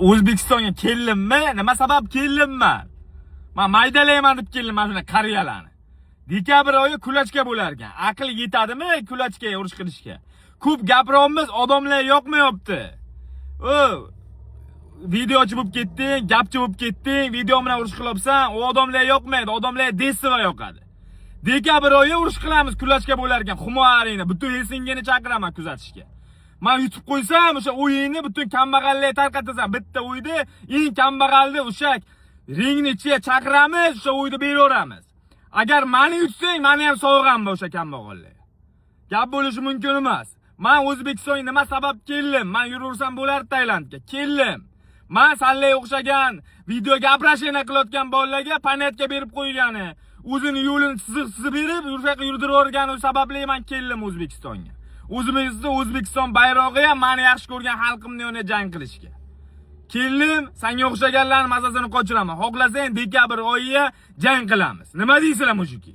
O'zbekistonga keldimmi? Nima sabab keldimman? Men maydalayman deb keldim mana shuna qariyalarni. Dekabr oyi kulachka bo'lar ekan. Aql yetadimi kulachkaga urush qilishga? Ko'p gapiryapmiz, odamlar yoqmayapti. Videochi bo'lib ketding, gapchi bo'lib ketding, video bilan urush qilyapsan, u odamlar yoqmaydi, odamlar desiva yoqadi. Dekabr oyi urush qilamiz, kulachka bo'lar ekan. Xumoaringni butun Helsingini chaqiraman kuzatishga. Men yutib qo'ysam, o'sha o'yinni butun kambag'allarga tarqatasan. Bitta o'yda eng kambag'alni o'sha ringni ichiga chaqiramiz, o'sha o'yda beraveramiz. Agar meni yutsang, meni ham sog'inma o'sha kambag'allar. Gap bo'lishi mumkin emas. Men O'zbekistonga nima sabab keldim? Men yuraversam bo'lar Tailandga. Keldim. Men sanlay o'xshagan video gaprashina qilayotgan bolalarga panetka berib qo'ygani, o'zini yo'lini sizib berib, yursaqa yurdirib sababli men keldim O'zbekistonga. O'zbekiston bayrog'i ham meni yaxshi ko'rgan xalqimni yonida jang qilishga. Keldim, senga o'xshaganlarning mazasini qochiraman. Xohlasang dekabr oyiga jang qilamiz. Nima deysizlar, mushiki?